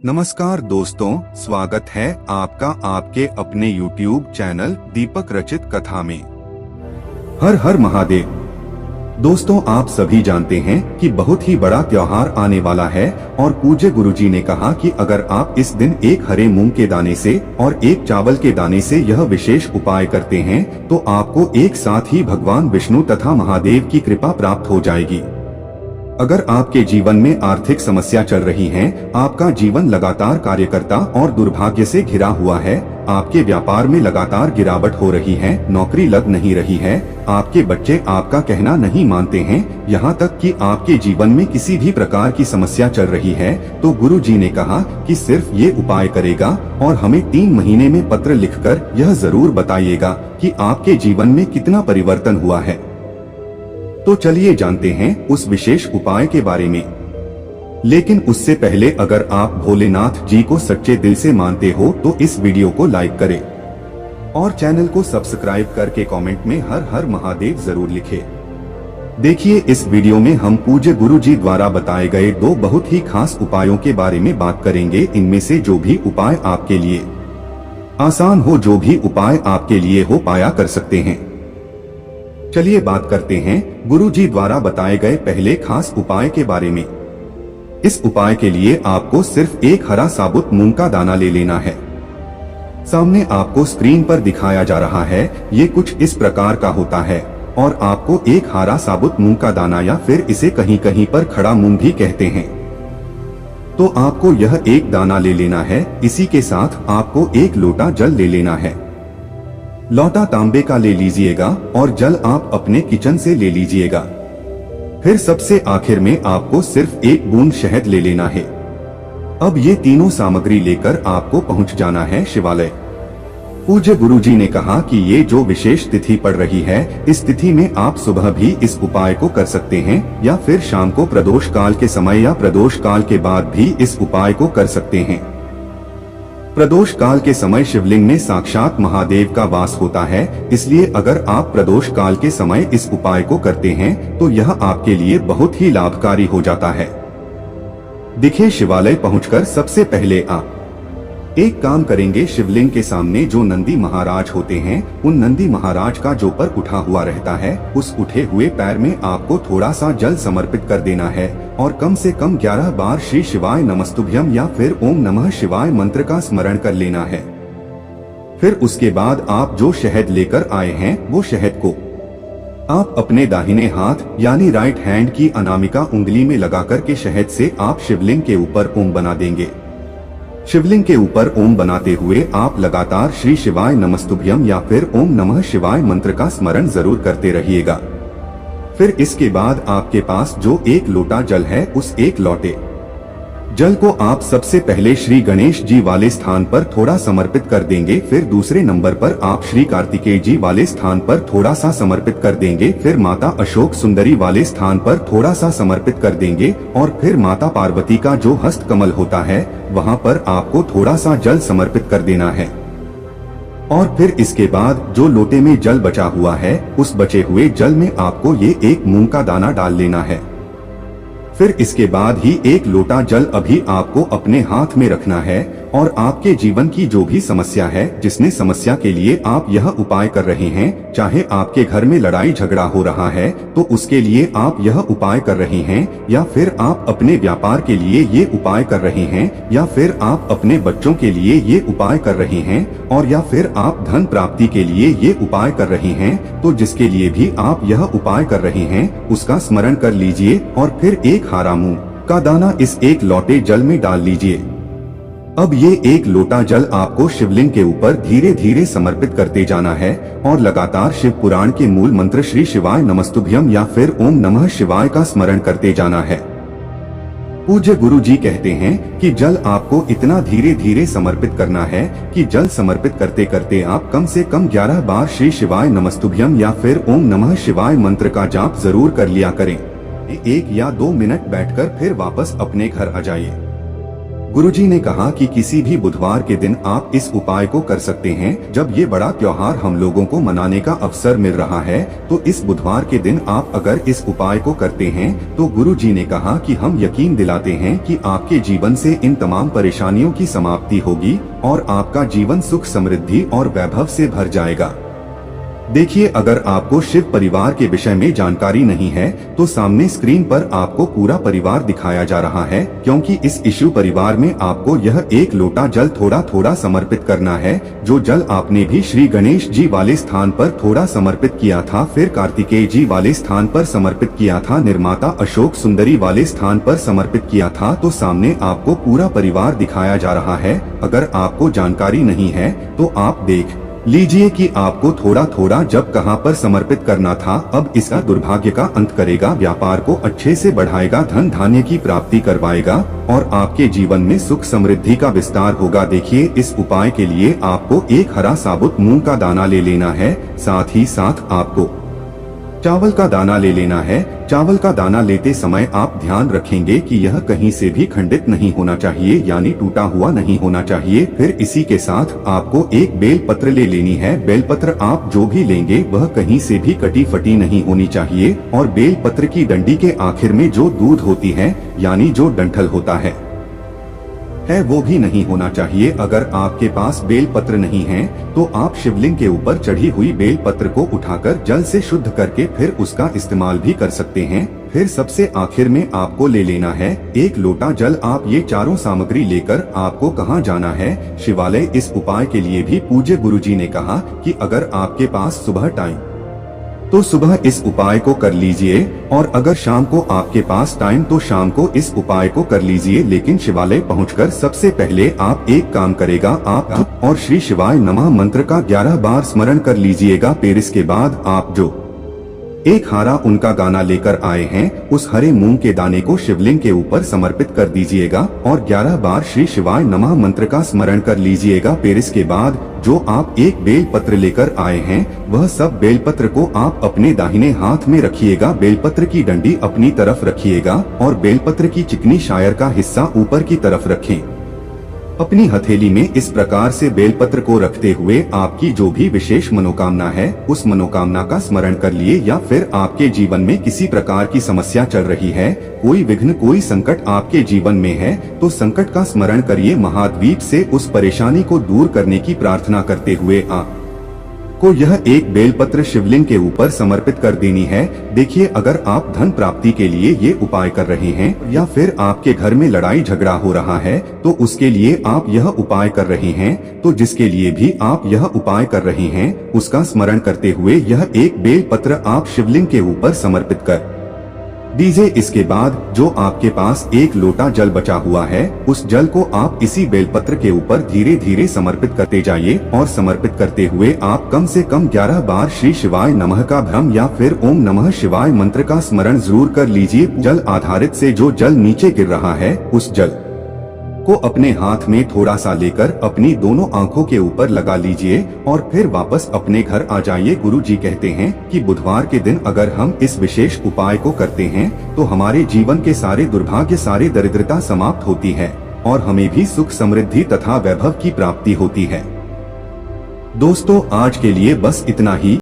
नमस्कार दोस्तों, स्वागत है आपका आपके अपने YouTube चैनल दीपक रचित कथा में। हर हर महादेव। दोस्तों, आप सभी जानते हैं कि बहुत ही बड़ा त्योहार आने वाला है और पूज्य गुरुजी ने कहा कि अगर आप इस दिन एक हरे मूंग के दाने से और एक चावल के दाने से यह विशेष उपाय करते हैं तो आपको एक साथ ही भगवान विष्णु तथा महादेव की कृपा प्राप्त हो जाएगी। अगर आपके जीवन में आर्थिक समस्या चल रही है, आपका जीवन लगातार कार्यकर्ता और दुर्भाग्य से घिरा हुआ है, आपके व्यापार में लगातार गिरावट हो रही है, नौकरी लग नहीं रही है, आपके बच्चे आपका कहना नहीं मानते हैं, यहाँ तक कि आपके जीवन में किसी भी प्रकार की समस्या चल रही है, तो गुरु जी ने कहा कि सिर्फ ये उपाय करेगा और हमें 3 महीने में पत्र लिखकर यह जरूर बताइएगा कि आपके जीवन में कितना परिवर्तन हुआ है। तो चलिए जानते हैं उस विशेष उपाय के बारे में। लेकिन उससे पहले अगर आप भोलेनाथ जी को सच्चे दिल से मानते हो तो इस वीडियो को लाइक करें और चैनल को सब्सक्राइब करके कमेंट में हर हर महादेव जरूर लिखें। देखिए, इस वीडियो में हम पूज्य गुरु जी द्वारा बताए गए 2 बहुत ही खास उपायों के बारे में बात करेंगे। इनमें से जो भी उपाय आपके लिए आसान हो, जो भी उपाय आपके लिए हो पाया कर सकते हैं। चलिए बात करते हैं गुरु जी द्वारा बताए गए पहले खास उपाय के बारे में। इस उपाय के लिए आपको सिर्फ एक हरा साबुत मूंग का दाना ले लेना है। सामने आपको स्क्रीन पर दिखाया जा रहा है, ये कुछ इस प्रकार का होता है और आपको एक हरा साबुत मूंग का दाना या फिर इसे कहीं कहीं पर खड़ा मूंग भी कहते हैं। तो आपको यह एक दाना ले लेना है। इसी के साथ आपको एक लोटा जल ले लेना है। लोटा तांबे का ले लीजिएगा और जल आप अपने किचन से ले लीजिएगा। फिर सबसे आखिर में आपको सिर्फ एक बूंद शहद ले लेना है। अब ये तीनों सामग्री लेकर आपको पहुंच जाना है शिवालय। पूज्य गुरुजी ने कहा कि ये जो विशेष तिथि पड़ रही है, इस तिथि में आप सुबह भी इस उपाय को कर सकते हैं या फिर शाम को प्रदोष काल के समय या प्रदोष काल के बाद भी इस उपाय को कर सकते हैं। प्रदोष काल के समय शिवलिंग में साक्षात महादेव का वास होता है, इसलिए अगर आप प्रदोष काल के समय इस उपाय को करते हैं तो यह आपके लिए बहुत ही लाभकारी हो जाता है। देखिए, शिवालय पहुंचकर सबसे पहले आप एक काम करेंगे। शिवलिंग के सामने जो नंदी महाराज होते हैं, उन नंदी महाराज का जो पर उठा हुआ रहता है, उस उठे हुए पैर में आपको थोड़ा सा जल समर्पित कर देना है और कम से कम 11 बार श्री शिवाय नमस्तुभ्यम या फिर ओम नमः शिवाय मंत्र का स्मरण कर लेना है। फिर उसके बाद आप जो शहद लेकर आए हैं, वो शहद को आप अपने दाहिने हाथ यानी राइट हैंड की अनामिका उंगली में लगाकर के शहद से आप शिवलिंग के ऊपर ओम बना देंगे। शिवलिंग के ऊपर ओम बनाते हुए आप लगातार श्री शिवाय नमस्तुभ्यम या फिर ओम नमः शिवाय मंत्र का स्मरण जरूर करते रहिएगा। फिर इसके बाद आपके पास जो एक लोटा जल है, उस एक लोटे जल को आप सबसे पहले श्री गणेश जी वाले स्थान पर थोड़ा समर्पित कर देंगे। फिर दूसरे नंबर पर आप श्री कार्तिकेय जी वाले स्थान पर थोड़ा सा समर्पित कर देंगे। फिर माता अशोक सुंदरी वाले स्थान पर थोड़ा सा समर्पित कर देंगे और फिर माता पार्वती का जो हस्त कमल होता है, वहाँ पर आपको थोड़ा सा जल समर्पित कर देना है। और फिर इसके बाद जो लोटे में जल बचा हुआ है, उस बचे हुए जल में आपको ये एक मूंग का दाना डाल लेना है। फिर इसके बाद ही एक लोटा जल अभी आपको अपने हाथ में रखना है और आपके जीवन की जो भी समस्या है, जिसने समस्या के लिए आप यह उपाय कर रहे हैं, चाहे आपके घर में लड़ाई झगड़ा हो रहा है तो उसके लिए आप यह उपाय कर रहे हैं, या फिर आप अपने व्यापार के लिए ये उपाय कर रहे हैं, या फिर आप अपने बच्चों के लिए ये उपाय कर रहे हैं, और या फिर आप धन प्राप्ति के लिए ये उपाय कर रहे हैं, तो जिसके लिए भी आप यह उपाय कर रहे हैं उसका स्मरण कर लीजिए और फिर एक हरा मूंग का दाना इस एक लोटे जल में डाल लीजिए। अब ये एक लोटा जल आपको शिवलिंग के ऊपर धीरे धीरे समर्पित करते जाना है और लगातार शिव पुराण के मूल मंत्र श्री शिवाय नमस्तुभ्यम या फिर ओम नमः शिवाय का स्मरण करते जाना है। पूज्य गुरु जी कहते हैं कि जल आपको इतना धीरे धीरे समर्पित करना है कि जल समर्पित करते करते आप कम से कम 11 बार श्री शिवाय नमस्तुभ्यम या फिर ओम नमः शिवाय मंत्र का जाप जरूर कर लिया करें। 1 या 2 मिनट बैठकर फिर वापस अपने घर आ जाइए। गुरुजी ने कहा कि किसी भी बुधवार के दिन आप इस उपाय को कर सकते हैं। जब ये बड़ा त्योहार हम लोगों को मनाने का अवसर मिल रहा है, तो इस बुधवार के दिन आप अगर इस उपाय को करते हैं तो गुरुजी ने कहा कि हम यकीन दिलाते हैं कि आपके जीवन से इन तमाम परेशानियों की समाप्ति होगी और आपका जीवन सुख समृद्धि और वैभव से भर जाएगा। देखिए, अगर आपको शिव परिवार के विषय में जानकारी नहीं है तो सामने स्क्रीन पर आपको पूरा परिवार दिखाया जा रहा है, क्योंकि इस शिव परिवार में आपको यह एक लोटा जल थोड़ा थोड़ा समर्पित करना है। जो जल आपने भी श्री गणेश जी वाले स्थान पर थोड़ा समर्पित किया था, फिर कार्तिकेय जी वाले स्थान पर समर्पित किया था, निर्माता अशोक सुंदरी वाले स्थान पर समर्पित किया था, तो सामने आपको पूरा परिवार दिखाया जा रहा है। अगर आपको जानकारी नहीं है तो आप देख लीजिए कि आपको थोड़ा थोड़ा जब कहां पर समर्पित करना था। अब इसका दुर्भाग्य का अंत करेगा, व्यापार को अच्छे से बढ़ाएगा, धन धान्य की प्राप्ति करवाएगा और आपके जीवन में सुख समृद्धि का विस्तार होगा। देखिए, इस उपाय के लिए आपको एक हरा साबुत मूंग का दाना ले लेना है, साथ ही साथ आपको चावल का दाना ले लेना है। चावल का दाना लेते समय आप ध्यान रखेंगे कि यह कहीं से भी खंडित नहीं होना चाहिए, यानी टूटा हुआ नहीं होना चाहिए। फिर इसी के साथ आपको एक बेल पत्र ले लेनी है। बेल पत्र आप जो भी लेंगे वह कहीं से भी कटी फटी नहीं होनी चाहिए और बेल पत्र की डंडी के आखिर में जो दूध होती है, यानी जो डंठल होता है वो भी नहीं होना चाहिए। अगर आपके पास बेल पत्र नहीं है तो आप शिवलिंग के ऊपर चढ़ी हुई बेल पत्र को उठाकर जल से शुद्ध करके फिर उसका इस्तेमाल भी कर सकते हैं। फिर सबसे आखिर में आपको ले लेना है एक लोटा जल। आप ये चारों सामग्री लेकर आपको कहाँ जाना है? शिवालय। इस उपाय के लिए भी पूज्य गुरुजी ने कहा कि अगर आपके पास सुबह टाइम तो सुबह इस उपाय को कर लीजिए और अगर शाम को आपके पास टाइम तो शाम को इस उपाय को कर लीजिए। लेकिन शिवालय पहुंचकर सबसे पहले आप एक काम करेगा, आप और श्री शिवाय नमः मंत्र का 11 बार स्मरण कर लीजिएगा। फिर इसके बाद आप जो एक हारा उनका गाना लेकर आए हैं, उस हरे मूंग के दाने को शिवलिंग के ऊपर समर्पित कर दीजिएगा और 11 बार श्री शिवाय नमः मंत्र का स्मरण कर लीजिएगा। फिर इसके बाद जो आप एक बेल पत्र लेकर आए हैं, वह सब बेल पत्र को आप अपने दाहिने हाथ में रखिएगा। बेलपत्र की डंडी अपनी तरफ रखिएगा और बेलपत्र की चिकनी शायर का हिस्सा ऊपर की तरफ रखें। अपनी हथेली में इस प्रकार से बेलपत्र को रखते हुए आपकी जो भी विशेष मनोकामना है, उस मनोकामना का स्मरण कर लिए। या फिर आपके जीवन में किसी प्रकार की समस्या चल रही है, कोई विघ्न कोई संकट आपके जीवन में है, तो संकट का स्मरण करिए। महाद्वीप से उस परेशानी को दूर करने की प्रार्थना करते हुए को यह एक बेलपत्र शिवलिंग के ऊपर समर्पित कर देनी है। देखिए, अगर आप धन प्राप्ति के लिए ये उपाय कर रहे हैं या फिर आपके घर में लड़ाई झगड़ा हो रहा है तो उसके लिए आप यह उपाय कर रहे हैं, तो जिसके लिए भी आप यह उपाय कर रहे हैं उसका स्मरण करते हुए यह एक बेलपत्र आप शिवलिंग के ऊपर समर्पित कर दीजिए। इसके बाद जो आपके पास एक लोटा जल बचा हुआ है, उस जल को आप इसी बेलपत्र के ऊपर धीरे धीरे समर्पित करते जाइए और समर्पित करते हुए आप कम से कम 11 बार श्री शिवाय नमः का भ्रम या फिर ओम नमः शिवाय मंत्र का स्मरण जरूर कर लीजिए। जल आधारित से जो जल नीचे गिर रहा है, उस जल को अपने हाथ में थोड़ा सा लेकर अपनी दोनों आंखों के ऊपर लगा लीजिए और फिर वापस अपने घर आ जाइए। गुरुजी कहते हैं कि बुधवार के दिन अगर हम इस विशेष उपाय को करते हैं तो हमारे जीवन के सारे दुर्भाग्य सारी दरिद्रता समाप्त होती है और हमें भी सुख समृद्धि तथा वैभव की प्राप्ति होती है। दोस्तों, आज के लिए बस इतना ही।